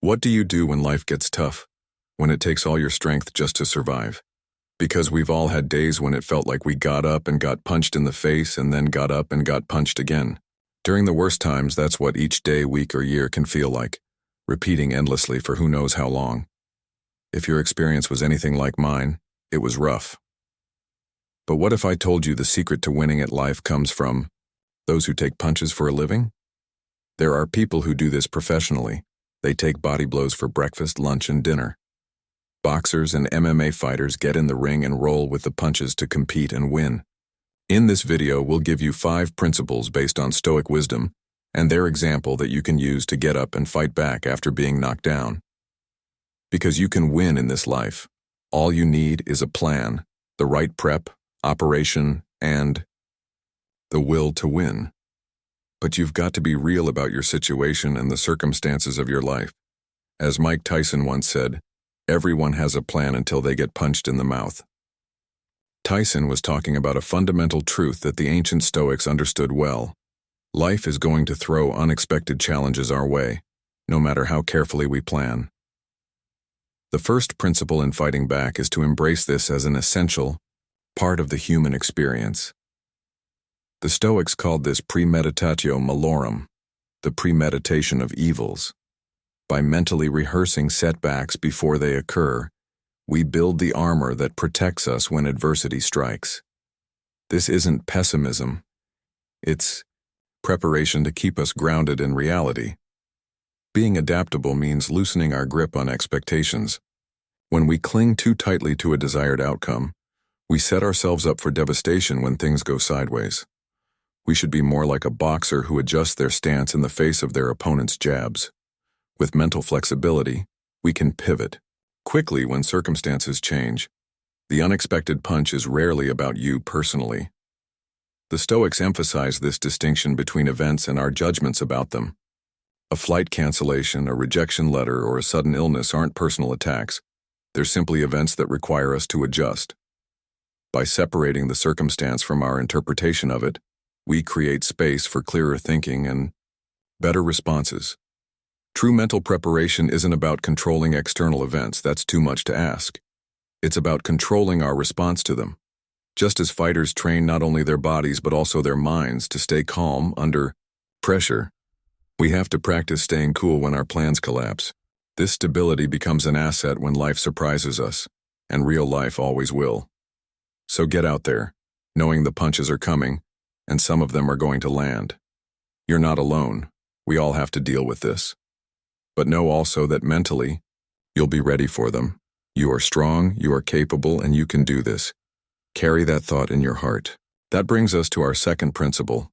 What do you do when life gets tough? When it takes all your strength just to survive? Because we've all had days when it felt like we got up and got punched in the face and then got up and got punched again. During the worst times, that's what each day, week, or year can feel like, repeating endlessly for who knows how long. If your experience was anything like mine, it was rough. But what if I told you the secret to winning at life comes from those who take punches for a living? There are people who do this professionally. They take body blows for breakfast, lunch, and dinner. Boxers and MMA fighters get in the ring and roll with the punches to compete and win. In this video, we'll give you 5 principles based on Stoic wisdom and their example that you can use to get up and fight back after being knocked down. Because you can win in this life. All you need is a plan, the right prep, operation, and the will to win. But you've got to be real about your situation and the circumstances of your life. As Mike Tyson once said, everyone has a plan until they get punched in the mouth. Tyson was talking about a fundamental truth that the ancient Stoics understood well. Life is going to throw unexpected challenges our way, no matter how carefully we plan. The first principle in fighting back is to embrace this as an essential part of the human experience. The Stoics called this premeditatio malorum, the premeditation of evils. By mentally rehearsing setbacks before they occur, we build the armor that protects us when adversity strikes. This isn't pessimism. It's preparation to keep us grounded in reality. Being adaptable means loosening our grip on expectations. When we cling too tightly to a desired outcome, we set ourselves up for devastation when things go sideways. We should be more like a boxer who adjusts their stance in the face of their opponent's jabs. With mental flexibility, we can pivot quickly when circumstances change. The unexpected punch is rarely about you personally. The Stoics emphasize this distinction between events and our judgments about them. A flight cancellation, a rejection letter, or a sudden illness aren't personal attacks. They're simply events that require us to adjust. By separating the circumstance from our interpretation of it, we create space for clearer thinking and better responses. True mental preparation isn't about controlling external events. That's too much to ask. It's about controlling our response to them. Just as fighters train not only their bodies but also their minds to stay calm under pressure, we have to practice staying cool when our plans collapse. This stability becomes an asset when life surprises us, and real life always will. So get out there, knowing the punches are coming, and some of them are going to land. You're not alone. We all have to deal with this. But know also that mentally, you'll be ready for them. You are strong, you are capable, and you can do this. Carry that thought in your heart. That brings us to our second principle.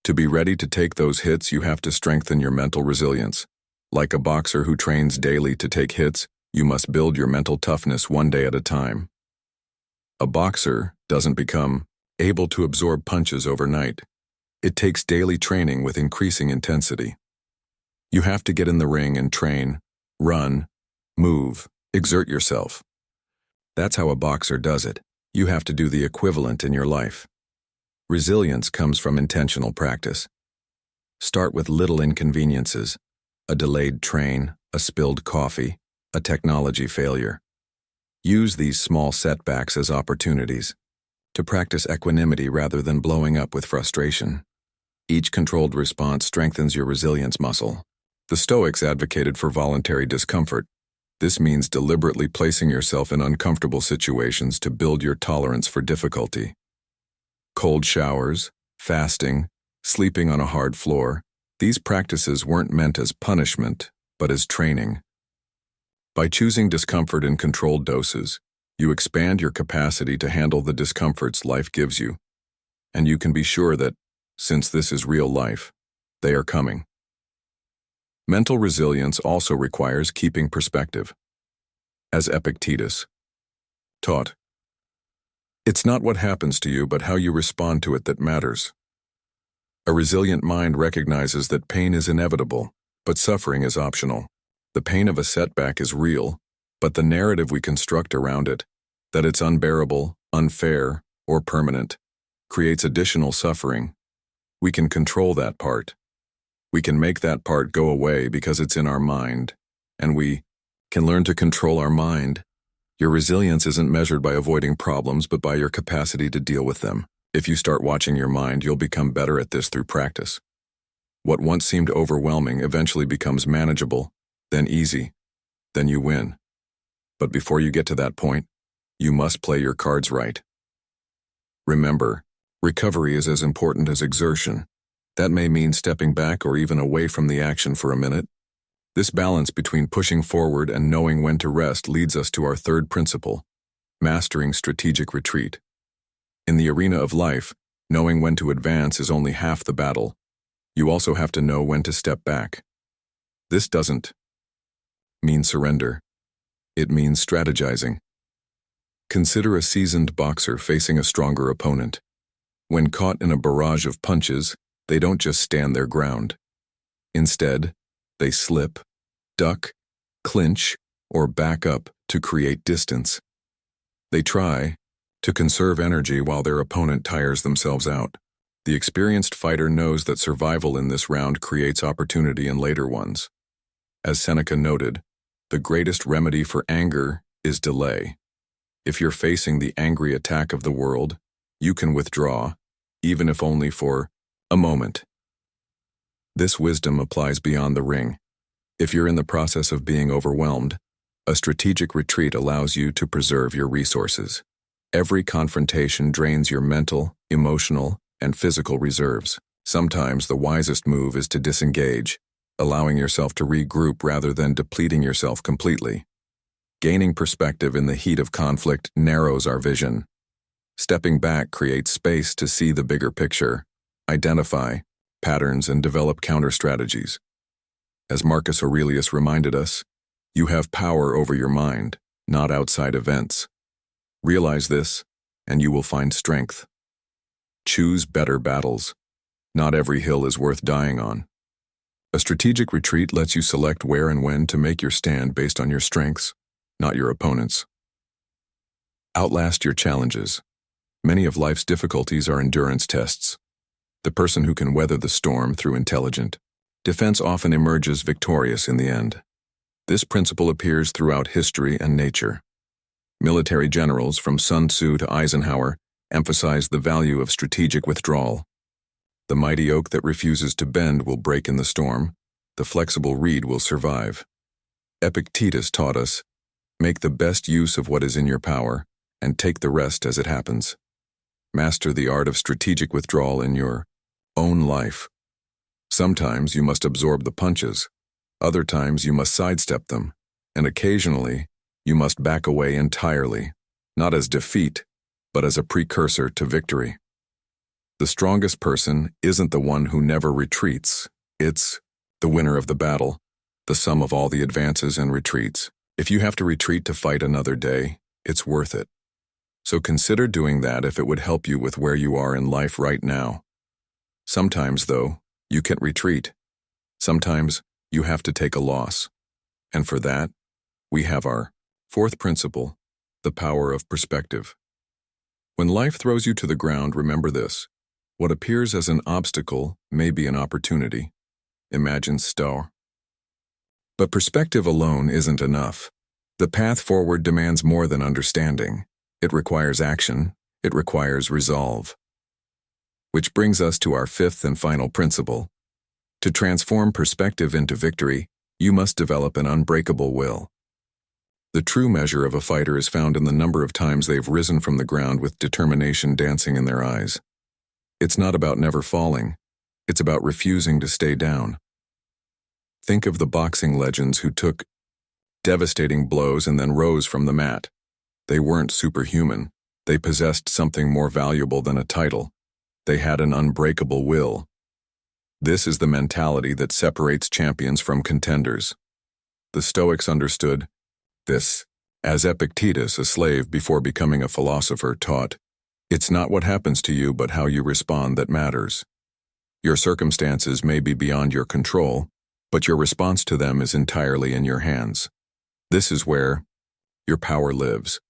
To be ready to take those hits, you have to strengthen your mental resilience. Like a boxer who trains daily to take hits, you must build your mental toughness one day at a time. A boxer doesn't become able to absorb punches overnight. It takes daily training with increasing intensity. You have to get in the ring and train, run, move, exert yourself. That's how a boxer does it. You have to do the equivalent in your life. Resilience comes from intentional practice. Start with little inconveniences, a delayed train, a spilled coffee, a technology failure. Use these small setbacks as opportunities to practice equanimity rather than blowing up with frustration. Each controlled response strengthens your resilience muscle. The Stoics advocated for voluntary discomfort. This means deliberately placing yourself in uncomfortable situations to build your tolerance for difficulty. Cold showers, fasting, sleeping on a hard floor, these practices weren't meant as punishment, but as training. By choosing discomfort in controlled doses, you expand your capacity to handle the discomforts life gives you. And you can be sure that, since this is real life, they are coming. Mental resilience also requires keeping perspective. As Epictetus taught, it's not what happens to you but how you respond to it that matters. A resilient mind recognizes that pain is inevitable, but suffering is optional. The pain of a setback is real, but the narrative we construct around it, that it's unbearable, unfair, or permanent, creates additional suffering. We can control that part. We can make that part go away because it's in our mind. and we can learn to control our mind. Your resilience isn't measured by avoiding problems, but by your capacity to deal with them. If you start watching your mind, you'll become better at this through practice. What once seemed overwhelming eventually becomes manageable, then easy, then you win. But before you get to that point, you must play your cards right. Remember, recovery is as important as exertion. That may mean stepping back or even away from the action for a minute. This balance between pushing forward and knowing when to rest leads us to our third principle, mastering strategic retreat. In the arena of life, knowing when to advance is only half the battle. You also have to know when to step back. This doesn't mean surrender. It means strategizing. Consider a seasoned boxer facing a stronger opponent. When caught in a barrage of punches, they don't just stand their ground. Instead, they slip, duck, clinch, or back up to create distance. They try to conserve energy while their opponent tires themselves out. The experienced fighter knows that survival in this round creates opportunity in later ones. As Seneca noted, the greatest remedy for anger is delay. If you're facing the angry attack of the world, you can withdraw, even if only for a moment. This wisdom applies beyond the ring. If you're in the process of being overwhelmed, a strategic retreat allows you to preserve your resources. Every confrontation drains your mental, emotional, and physical reserves. Sometimes the wisest move is to disengage, allowing yourself to regroup rather than depleting yourself completely. Gaining perspective in the heat of conflict narrows our vision. Stepping back creates space to see the bigger picture, identify patterns, and develop counter-strategies. As Marcus Aurelius reminded us, you have power over your mind, not outside events. Realize this, and you will find strength. Choose better battles. Not every hill is worth dying on. A strategic retreat lets you select where and when to make your stand based on your strengths, not your opponents. Outlast your challenges. Many of life's difficulties are endurance tests. The person who can weather the storm through intelligent defense often emerges victorious in the end. This principle appears throughout history and nature. Military generals, from Sun Tzu to Eisenhower, emphasized the value of strategic withdrawal. The mighty oak that refuses to bend will break in the storm. The flexible reed will survive. Epictetus taught us, make the best use of what is in your power, and take the rest as it happens. Master the art of strategic withdrawal in your own life. Sometimes you must absorb the punches, other times you must sidestep them, and occasionally you must back away entirely, not as defeat, but as a precursor to victory. The strongest person isn't the one who never retreats, it's the winner of the battle, the sum of all the advances and retreats. If you have to retreat to fight another day, it's worth it. So consider doing that if it would help you with where you are in life right now. Sometimes, though, you can't retreat. Sometimes you have to take a loss. And for that, we have our fourth principle, the power of perspective. When life throws you to the ground, remember this. What appears as an obstacle may be an opportunity. Imagine Stoic. But perspective alone isn't enough. The path forward demands more than understanding. It requires action. It requires resolve. Which brings us to our fifth and final principle. To transform perspective into victory, you must develop an unbreakable will. The true measure of a fighter is found in the number of times they've risen from the ground with determination dancing in their eyes. It's not about never falling. It's about refusing to stay down. Think of the boxing legends who took devastating blows and then rose from the mat. They weren't superhuman. They possessed something more valuable than a title. They had an unbreakable will. This is the mentality that separates champions from contenders. The Stoics understood this, as Epictetus, a slave before becoming a philosopher, taught, it's not what happens to you but how you respond that matters. Your circumstances may be beyond your control, but your response to them is entirely in your hands. This is where your power lives.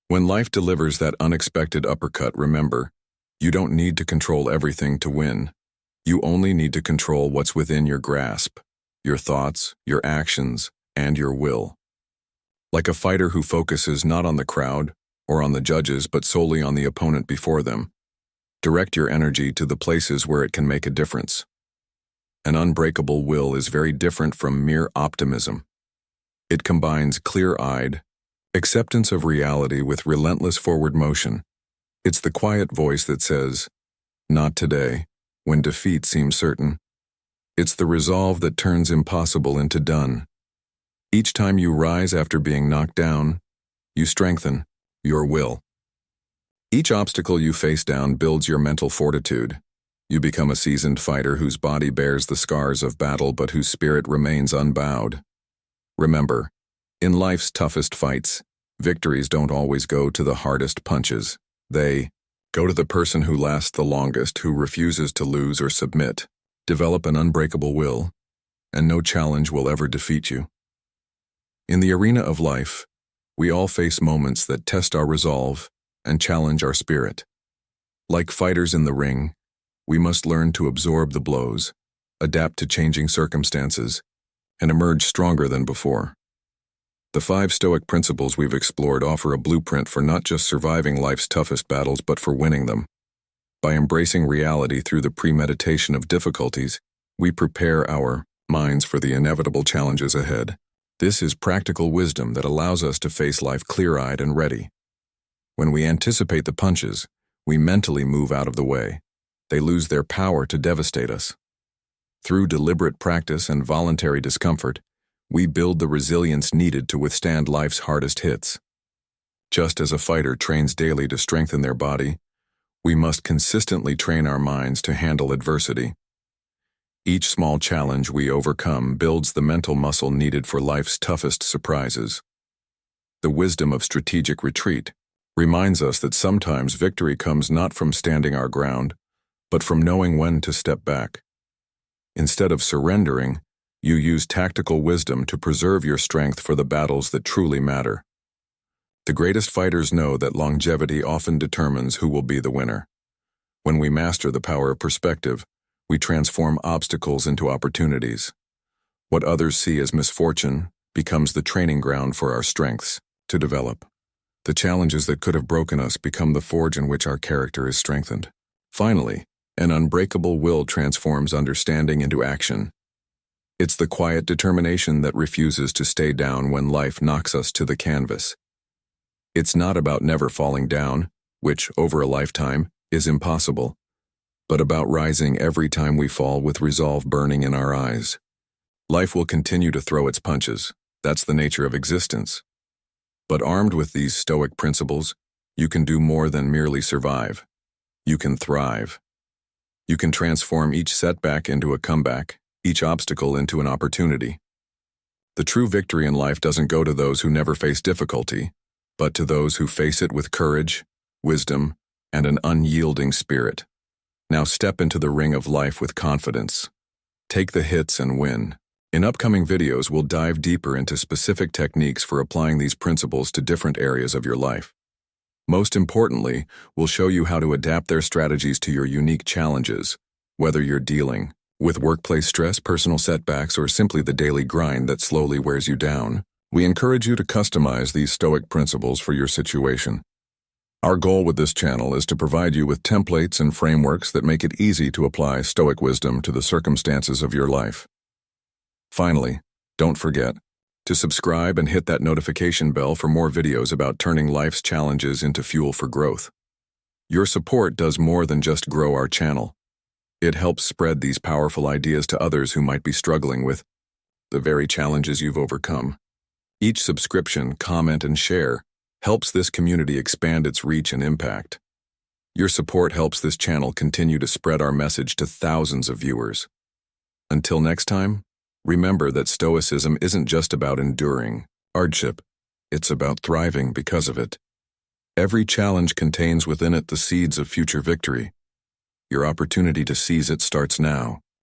When life delivers that unexpected uppercut, remember, you don't need to control everything to win. You only need to control what's within your grasp, your thoughts, your actions, and your will. Like a fighter who focuses not on the crowd or on the judges but solely on the opponent before them, direct your energy to the places where it can make a difference. An unbreakable will is very different from mere optimism. It combines clear-eyed acceptance of reality with relentless forward motion. It's the quiet voice that says, "Not today," when defeat seems certain. It's the resolve that turns impossible into done. Each time you rise after being knocked down, you strengthen your will. Each obstacle you face down builds your mental fortitude. You become a seasoned fighter whose body bears the scars of battle but whose spirit remains unbowed. Remember, in life's toughest fights, victories don't always go to the hardest punches. They go to the person who lasts the longest, who refuses to lose or submit. Develop an unbreakable will, and no challenge will ever defeat you. In the arena of life, we all face moments that test our resolve and challenge our spirit. Like fighters in the ring, we must learn to absorb the blows, adapt to changing circumstances, and emerge stronger than before. The 5 Stoic principles we've explored offer a blueprint for not just surviving life's toughest battles but for winning them. By embracing reality through the premeditation of difficulties, we prepare our minds for the inevitable challenges ahead. This is practical wisdom that allows us to face life clear-eyed and ready. When we anticipate the punches, we mentally move out of the way. They lose their power to devastate us. Through deliberate practice and voluntary discomfort, we build the resilience needed to withstand life's hardest hits. Just as a fighter trains daily to strengthen their body, we must consistently train our minds to handle adversity. Each small challenge we overcome builds the mental muscle needed for life's toughest surprises. The wisdom of strategic retreat reminds us that sometimes victory comes not from standing our ground, but from knowing when to step back. Instead of surrendering, you use tactical wisdom to preserve your strength for the battles that truly matter. The greatest fighters know that longevity often determines who will be the winner. When we master the power of perspective, we transform obstacles into opportunities. What others see as misfortune becomes the training ground for our strengths to develop. The challenges that could have broken us become the forge in which our character is strengthened. Finally, an unbreakable will transforms understanding into action. It's the quiet determination that refuses to stay down when life knocks us to the canvas. It's not about never falling down, which, over a lifetime, is impossible, but about rising every time we fall with resolve burning in our eyes. Life will continue to throw its punches. That's the nature of existence. But armed with these Stoic principles, you can do more than merely survive. You can thrive. You can transform each setback into a comeback, each obstacle into an opportunity. The true victory in life doesn't go to those who never face difficulty, but to those who face it with courage, wisdom, and an unyielding spirit. Now step into the ring of life with confidence. Take the hits and win. In upcoming videos, we'll dive deeper into specific techniques for applying these principles to different areas of your life. Most importantly, we'll show you how to adapt their strategies to your unique challenges, whether you're dealing with workplace stress, personal setbacks, or simply the daily grind that slowly wears you down. We encourage you to customize these Stoic principles for your situation. Our goal with this channel is to provide you with templates and frameworks that make it easy to apply Stoic wisdom to the circumstances of your life. Finally, don't forget to subscribe and hit that notification bell for more videos about turning life's challenges into fuel for growth. Your support does more than just grow our channel. It helps spread these powerful ideas to others who might be struggling with the very challenges you've overcome. Each subscription, comment, and share helps this community expand its reach and impact. Your support helps this channel continue to spread our message to thousands of viewers. Until next time, remember that Stoicism isn't just about enduring hardship, it's about thriving because of it. Every challenge contains within it the seeds of future victory. Your opportunity to seize it starts now.